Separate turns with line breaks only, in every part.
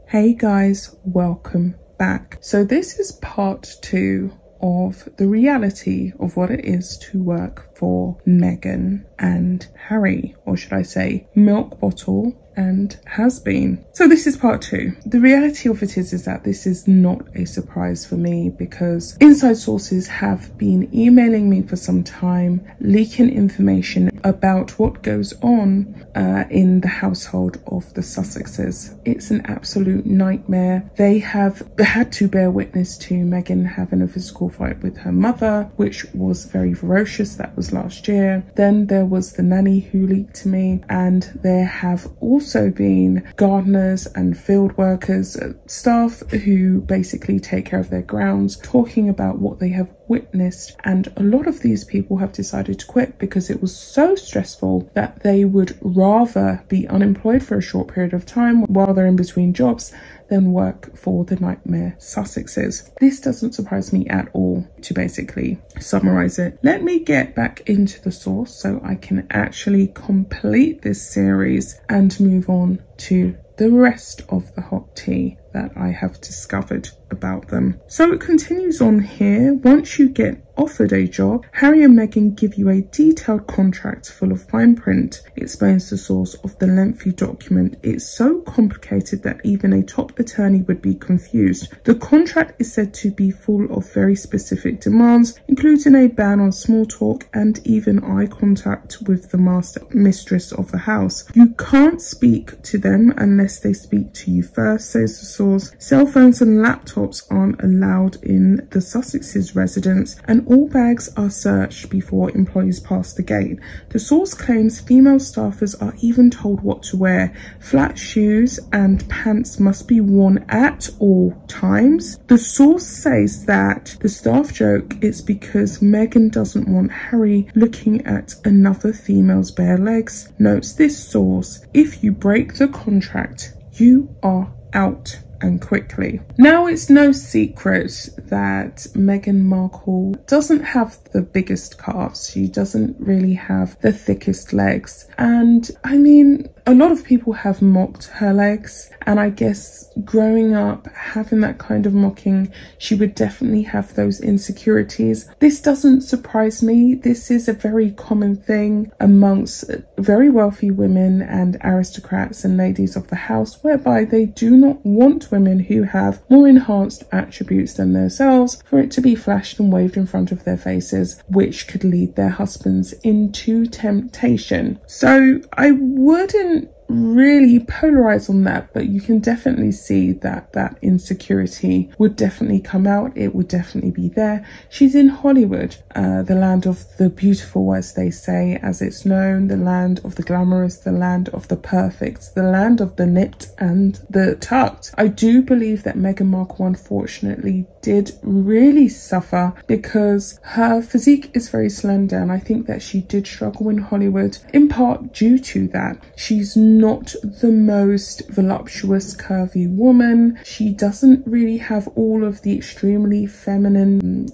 Hey guys, welcome back. So this is part 2 of the reality of what it is to work for Meghan and Harry, or should I say milk bottle and has been. So this is part 2. The reality of it is that this is not a surprise for me, because inside sources have been emailing me for some time, leaking information about what goes on in the household of the Sussexes. It's an absolute nightmare. They have had to bear witness to Meghan having a physical fight with her mother, which was very ferocious. That was last year. Then there was the nanny who leaked to me, and there have also been gardeners and field workers, staff who basically take care of their grounds, talking about what they have witnessed. And a lot of these people have decided to quit because it was so stressful that they would rather be unemployed for a short period of time while they're in between jobs than work for the nightmare Sussexes. This doesn't surprise me at all, to basically summarize it. Let me get back into the source so I can actually complete this series and move on to the rest of the hot tea that I have discovered about them. So it continues on here. Once you get offered a job, Harry and Meghan give you a detailed contract full of fine print, explains the source of the lengthy document. It's so complicated that even a top attorney would be confused. The contract is said to be full of very specific demands, including a ban on small talk and even eye contact with the master mistress of the house. You can't speak to them unless they speak to you first, says the source. Cell phones and laptops aren't allowed in the Sussexes' residence, and all bags are searched before employees pass the gate. The source claims female staffers are even told what to wear. Flat shoes and pants must be worn at all times. The source says that the staff joke is because Meghan doesn't want Harry looking at another female's bare legs. Notes this source: if you break the contract, you are out, and quickly. Now, it's no secret that Meghan Markle doesn't have the biggest calves. She doesn't really have the thickest legs. And I mean, a lot of people have mocked her legs, and I guess growing up having that kind of mocking, she would definitely have those insecurities. This doesn't surprise me. This is a very common thing amongst very wealthy women and aristocrats and ladies of the house, whereby they do not want women who have more enhanced attributes than themselves for it to be flashed and waved in front of their faces, which could lead their husbands into temptation. So I wouldn't really polarize on that, but you can definitely see that that insecurity would definitely come out. It would definitely be there. She's in Hollywood, the land of the beautiful, as they say, as it's known, the land of the glamorous, the land of the perfect, the land of the nipped and the tucked. I do believe that Meghan Markle unfortunately did really suffer because her physique is very slender, and I think that she did struggle in Hollywood in part due to that. She's not the most voluptuous, curvy woman. She doesn't really have all of the extremely feminine,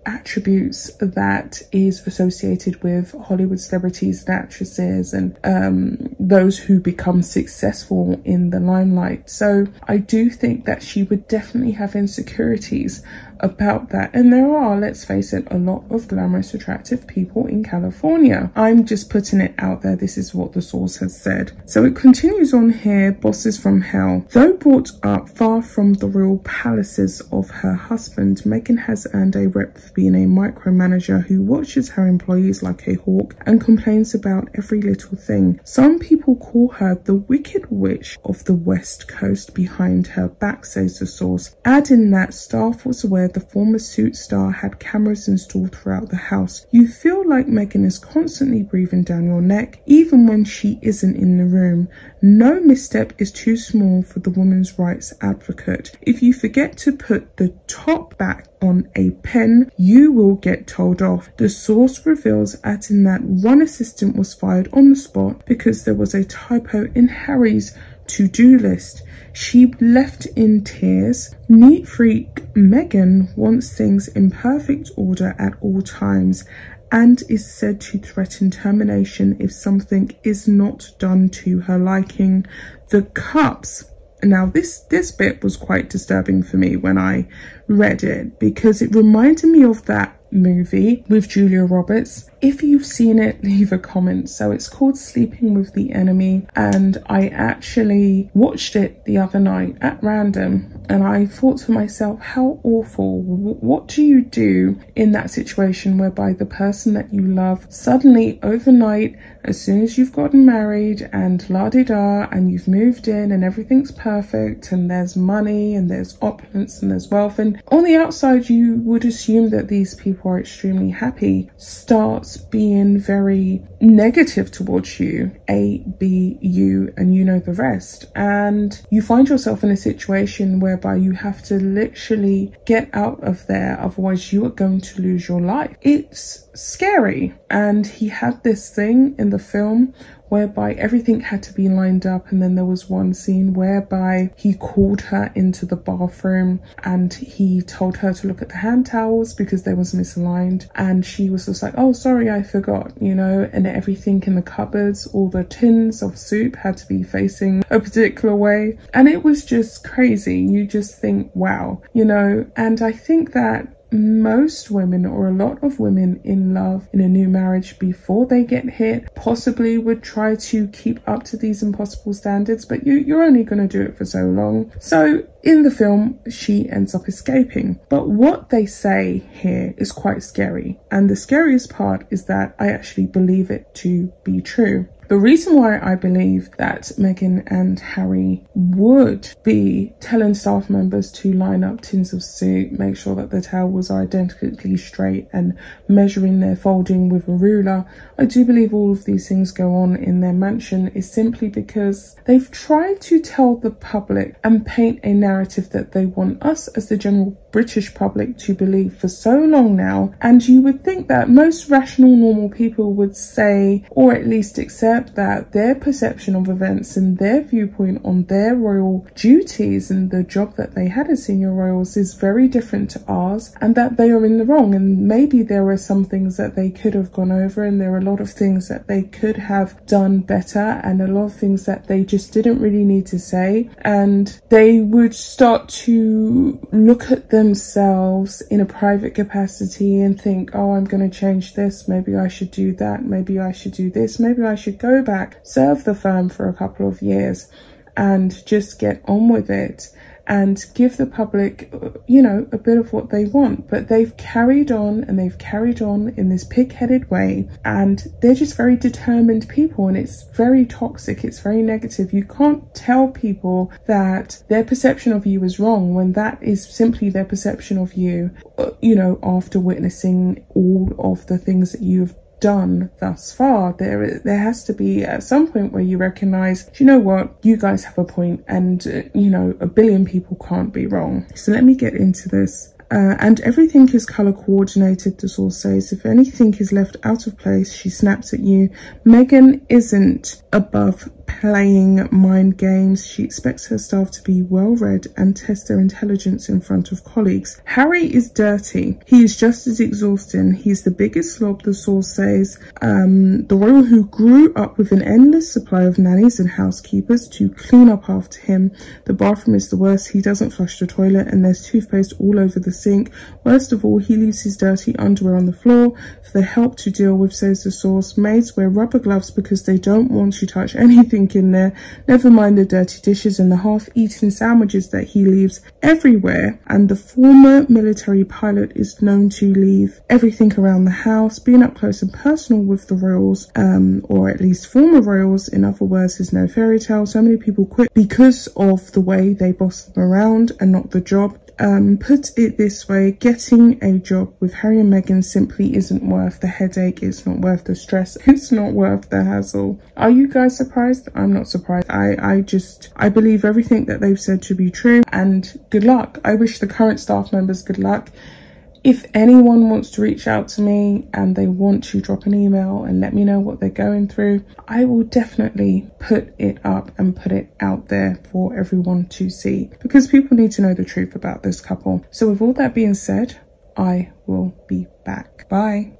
attributes that is associated with Hollywood celebrities and actresses and those who become successful in the limelight. So I do think that she would definitely have insecurities about that. And there are, let's face it, a lot of glamorous, attractive people in California. I'm just putting it out there. This is what the source has said. So it continues on here. Bosses from hell. Though brought up far from the royal palaces of her husband, Meghan has earned a rep for being a micromanager who watches her employees like a hawk and complains about every little thing. Some people call her the wicked witch of the West Coast behind her back, says the source, adding that staff was aware the former Suit star had cameras installed throughout the house. You feel like Meghan is constantly breathing down your neck, even when she isn't in the room. No misstep is too small for the women's rights advocate. If you forget to put the top back on a pen, you will get told off. The source reveals, adding that one assistant was fired on the spot because there was a typo in Harry's to-do list. She left in tears. Neat freak Meghan wants things in perfect order at all times and is said to threaten termination if something is not done to her liking. The cups Now this bit was quite disturbing for me when I read it, because it reminded me of that movie with Julia Roberts. If you've seen it, leave a comment. So it's called Sleeping with the Enemy, and I actually watched it the other night at random, and I thought to myself, how awful. What do you do in that situation whereby the person that you love suddenly overnight, as soon as you've gotten married and la-di-da, and you've moved in and everything's perfect and there's money and there's opulence and there's wealth, and on the outside you would assume that these people are extremely happy, starts being very negative towards you, A, B, U, and you know the rest, and you find yourself in a situation whereby you have to literally get out of there, otherwise you are going to lose your life. It's scary. And he had this thing in the film whereby everything had to be lined up, and then there was one scene whereby he called her into the bathroom and he told her to look at the hand towels because they was misaligned, and she was just like, oh sorry, I forgot, you know, and everything in the cupboards, all the tins of soup had to be facing a particular way, and it was just crazy. You just think, wow, you know. And I think that most women, or a lot of women in love in a new marriage before they get hit, possibly would try to keep up to these impossible standards, but you're only going to do it for so long. So in the film, she ends up escaping. But what they say here is quite scary. And the scariest part is that I actually believe it to be true. The reason why I believe that Meghan and Harry would be telling staff members to line up tins of soup, make sure that the towels are identically straight, and measuring their folding with a ruler, I do believe all of these things go on in their mansion, is simply because they've tried to tell the public and paint a narrative that they want us as the general British public to believe for so long now. And you would think that most rational, normal people would say, or at least accept, that their perception of events and their viewpoint on their royal duties and the job that they had as senior royals is very different to ours, and that they are in the wrong. And maybe there are some things that they could have gone over, and there are a lot of things that they could have done better, and a lot of things that they just didn't really need to say. And they would start to look at themselves in a private capacity and think, oh, I'm going to change this, maybe I should do that, maybe I should do this, maybe I should go back, serve the firm for a couple of years and just get on with it and give the public, you know, a bit of what they want. But they've carried on, and they've carried on in this pig-headed way, and they're just very determined people, and it's very toxic, it's very negative. You can't tell people that their perception of you is wrong when that is simply their perception of you, you know, after witnessing all of the things that you've done thus far. There has to be at some point where you recognize, do you know what, you guys have a point, and you know, a billion people can't be wrong. So let me get into this. And everything is colour coordinated, the source says. If anything is left out of place, she snaps at you. Meghan isn't above playing mind games. She expects her staff to be well read and test their intelligence in front of colleagues. Harry is dirty. He is just as exhausting. He's the biggest slob, the source says. The royal who grew up with an endless supply of nannies and housekeepers to clean up after him. The bathroom is the worst. He doesn't flush the toilet, and there's toothpaste all over the sink. Worst of all, he leaves his dirty underwear on the floor for the help to deal with, says the source. Maids wear rubber gloves because they don't want to touch anything in there, never mind the dirty dishes and the half-eaten sandwiches that he leaves everywhere. And the former military pilot is known to leave everything around the house. Being up close and personal with the royals, or at least former royals, in other words, is no fairy tale. So many people quit because of the way they boss them around and not the job. Put it this way, getting a job with Harry and Meghan simply isn't worth the headache, it's not worth the stress, it's not worth the hassle. Are you guys surprised? I'm not surprised. I believe everything that they've said to be true, and good luck. I wish the current staff members good luck. If anyone wants to reach out to me and they want to drop an email and let me know what they're going through, I will definitely put it up and put it out there for everyone to see, because people need to know the truth about this couple. So with all that being said, I will be back. Bye.